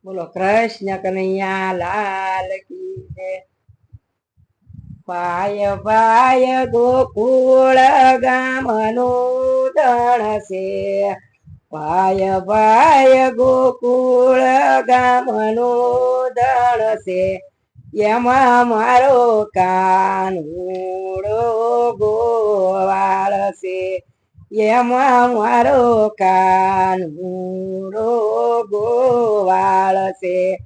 બોલો કૃષ્ણ કનૈયા લાલ કી જય. પાય પાય ગોકુળ ગામનું ધણ છે. પાય પાય ગોકુળ ગામનું ધણ છે. એમાં મારો કાનુડો ગોવાળ છે. એમાં મારો કાનુડો ગોવાળ છે.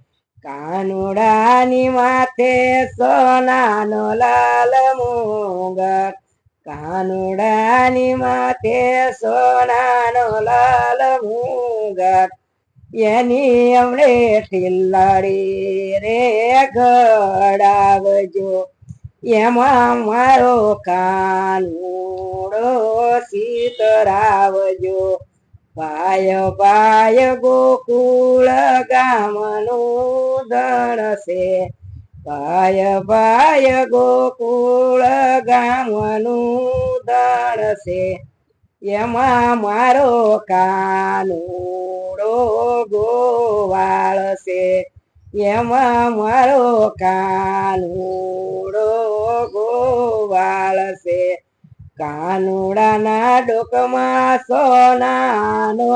કાનુડાની માથે સોનાનો લાલ મુગટ. કાનુડાની માથે સોનાનો લાલ મુગટ. એની હમણે ઠિલ્લાડી રે ઘડાવજો. એમાં મારો કાનુડો સીતરાવજો. પાય પાય ગોકુળ ગામનું ધણ છે. પાય પાય ગોકુળ ગામનું ધણ છે. એમાં મારો કાનુડો ગોવાળ છે. એમાં મારો કાનુડો ગોવાળ છે. કાનુડાના ડોકમાં સોનાનો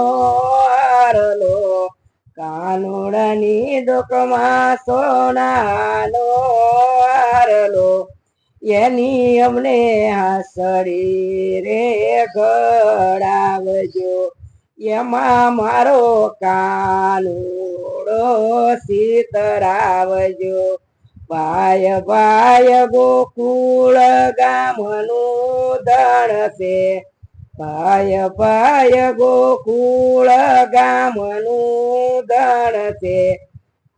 હારલો. કાનુડાની ડોકમાં સોનાનો હારલો. એની અમને હાસડી રે ઘડાવજો. એમાં મારો કાનુડો સીતરાવજો. પાય પાય ગોકુળ ગામનું ધણ છે. પાય પાય ગોકુળ ગામનું ધણ છે.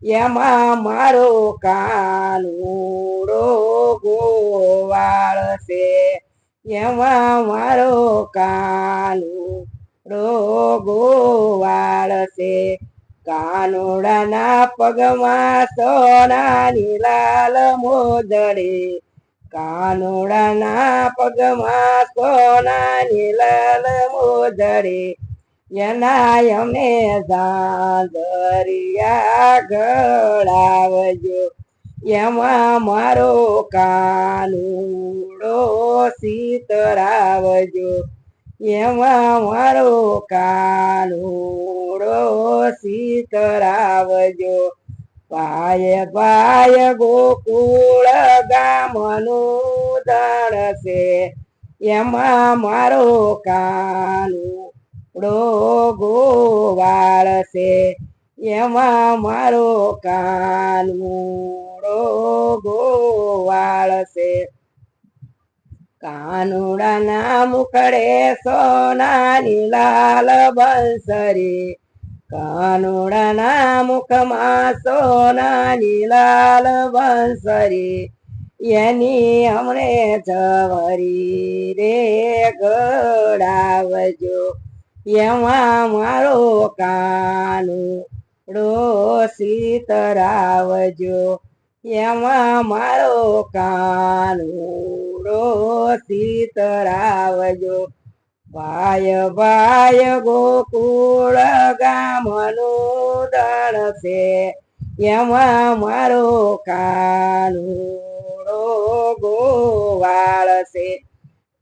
એમાં મારો કાનુડો ગોવાળ છે. એમાં મારો કાનુડો ગોવાળ છે. કાનુડાના પગમાં સોનાની લાલ મોજડી. કાનુડાના પગમાં સોનાની લાલ મોજડી. એના અમે ઝાંઝરિયા ઘડાવજો. એમાં મારો કાનુડો સીતરાવજો. એમાં મારો કાનુડો સીતરાવજો. પાય પાય ગોકુળ ગામનું ધણ છે. એમાં મારો કાનુડો ગોવાળ છે. એમાં મારો કાનુડો ગોવાળ છે. કાનુડાના મુખડે સોનાની લાલ બંસરી. કાનુડાના મુખમાં સોનાની લાલ બંસરી. એની હમણે જવરી રે ઘડાવજો. એમાં મારો કાનુડો સીતરાવજો. એમાં મારો કાનુડો સીતરાવજો. પાય પાય ગોકુળ ગામનું ધણ છે. એમાં મારો કાનુડો ગોવાળ છે.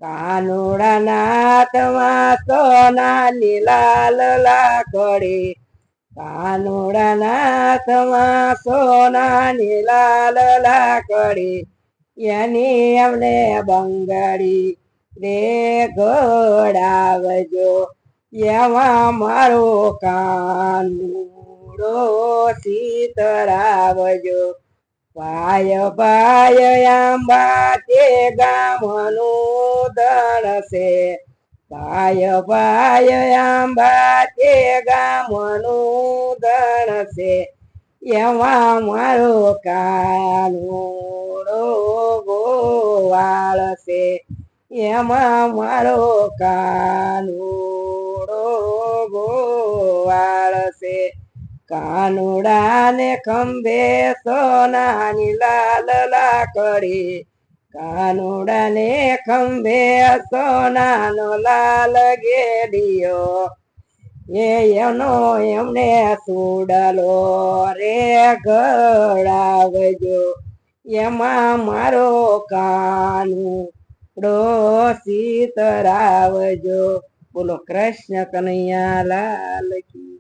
કાનુડાના હાથમાં સોનાની લાલ લાકડી. કાનુડાના હાથમાં સોનાની લાલ લાકડી. એની અમને બંગડી રે ઘડાવજો. એમાં મારો કાનુડો સીતરાવજો. પાય પાય આંબા તે ગામનું ધણ છે. પાય પાય આંબા તે ગામનું ધણ છે. એમાં મારો કાનુડો ગોવાળ છે. એમાં મારો કાનુડો ગોવાળ છે. કાનુડાને ખંભે સોનાની લાલ લાકડી. કાનુડાને ખંભે સોનાનો લાલ ગેડિયો. એનો એમને સુડલો રે ઘડાવજો એમાં મારો કાનું ડોસી તરાવજો. બોલો કૃષ્ણ કનૈયા લાલ કી